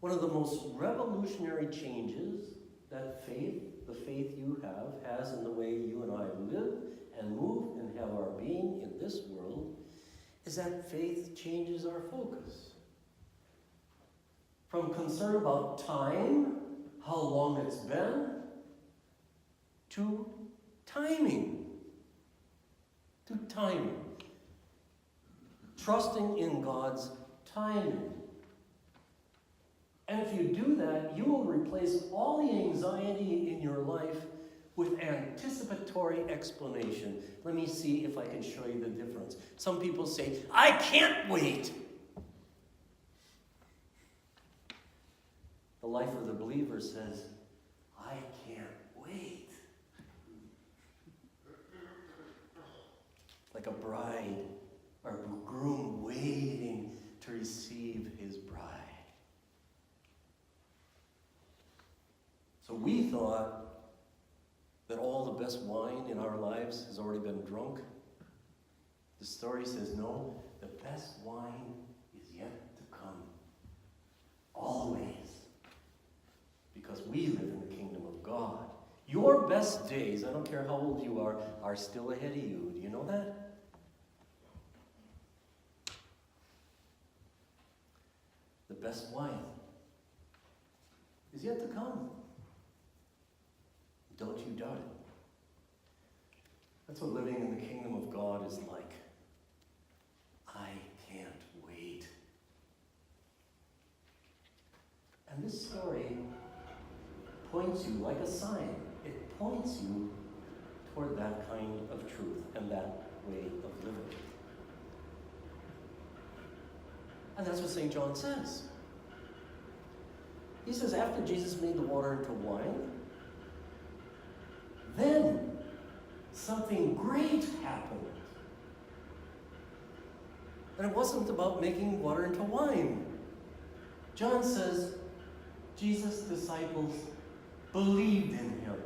One of the most revolutionary changes that the faith you have, has in the way you and I live and move and have our being in this world, is that faith changes our focus. From concern about time, how long it's been, to timing. To timing. Trusting in God's timing. And if you do that, you will replace all the anxiety in your life with anticipatory explanation. Let me see if I can show you the difference. Some people say, I can't wait. The life of the believer says, I can't wait. Like a bride or a groom waiting to receive his bride. So we thought that all the best wine in our lives has already been drunk. The story says, no, the best wine is yet to come. Always. Because we live in the kingdom of God. Your best days, I don't care how old you are still ahead of you. Do you know that? The best wine is yet to come. Don't you doubt it. That's what living in the kingdom of God is like. I can't wait. And this story points you like a sign. It points you toward that kind of truth and that way of living. And that's what St. John says. He says, after Jesus made the water into wine, then something great happened. And it wasn't about making water into wine. John says, Jesus' disciples believed in him.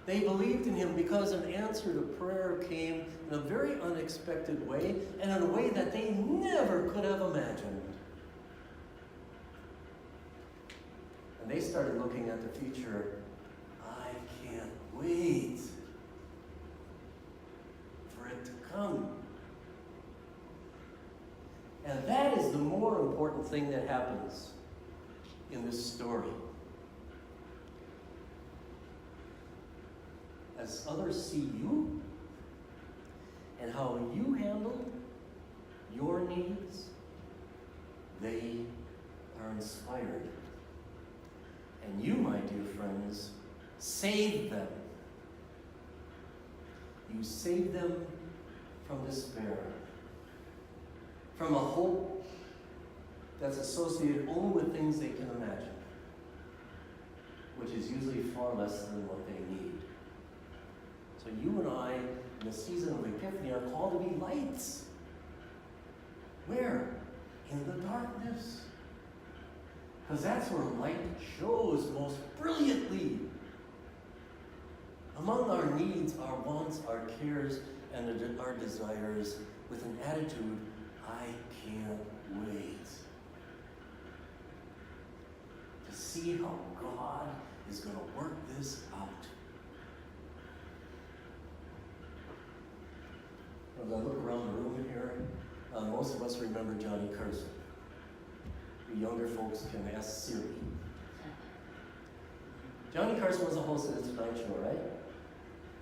They believed in him because an answer to prayer came in a very unexpected way and in a way that they never could have imagined. And they started looking at the future. I can't wait for it to come. And that is the more important thing that happens in this story. As others see you and how you handle your needs, they are inspired. And you, my dear friends, save them. You save them from despair, from a hope that's associated only with things they can imagine, which is usually far less than what they need. So you and I, in the season of Epiphany, are called to be lights. Where? In the darkness. Because that's where light shows most brilliantly. Among our needs, our wants, our cares, and our desires, with an attitude, I can't wait to see how God is going to work this out. As I look around the room here, most of us remember Johnny Carson. The younger folks can ask Siri. Johnny Carson was a host of the Tonight Show, right?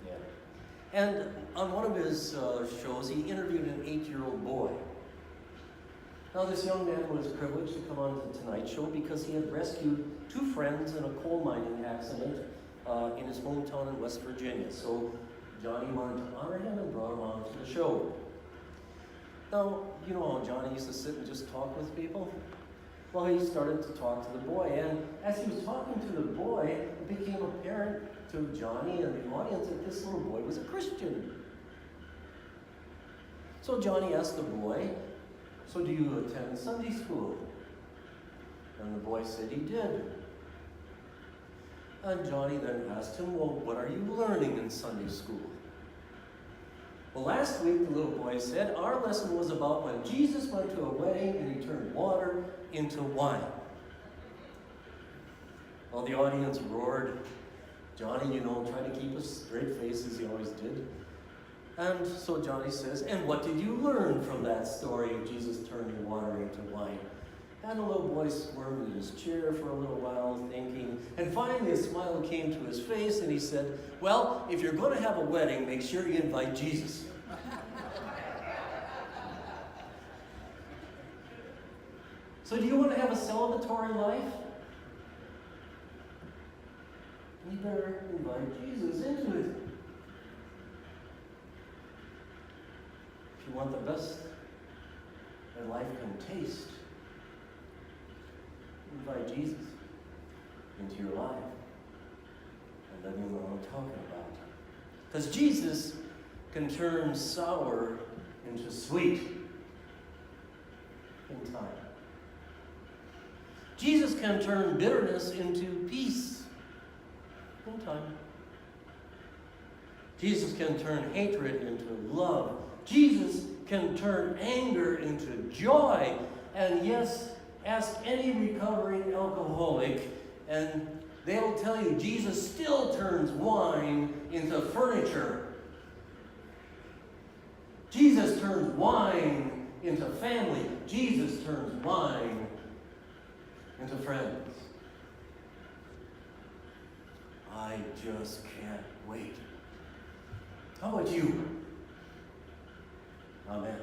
Yeah. And on one of his shows, he interviewed an 8-year-old boy. Now, this young man was privileged to come on to the Tonight Show because he had rescued 2 friends in a coal mining accident in his hometown in West Virginia. So Johnny wanted to honor him and brought him on to the show. Now, you know how Johnny used to sit and just talk with people? Well, he started to talk to the boy, and as he was talking to the boy, it became apparent to Johnny and the audience that this little boy was a Christian. So Johnny asked the boy, so do you attend Sunday school? And the boy said he did. And Johnny then asked him, well, what are you learning in Sunday school? Well, last week the little boy said our lesson was about when Jesus went to a wedding and he turned water into wine. Well, the audience roared. Johnny, tried to keep a straight face as he always did. And so Johnny says, and what did you learn from that story of Jesus turning water into wine? And the little boy squirmed in his chair for a little while, thinking, and finally a smile came to his face, and he said, well, if you're going to have a wedding, make sure you invite Jesus. So do you want to have a celebratory life? You better invite Jesus into it. If you want the best that life can taste, invite Jesus into your life and let him know what I'm talking about. Because Jesus can turn sour into sweet in time. Jesus can turn bitterness into peace in time. Jesus can turn hatred into love. Jesus can turn anger into joy. And yes, ask any recovering alcoholic, and they'll tell you Jesus still turns wine into furniture. Jesus turns wine into family. Jesus turns wine into friends. I just can't wait. How about you? Amen.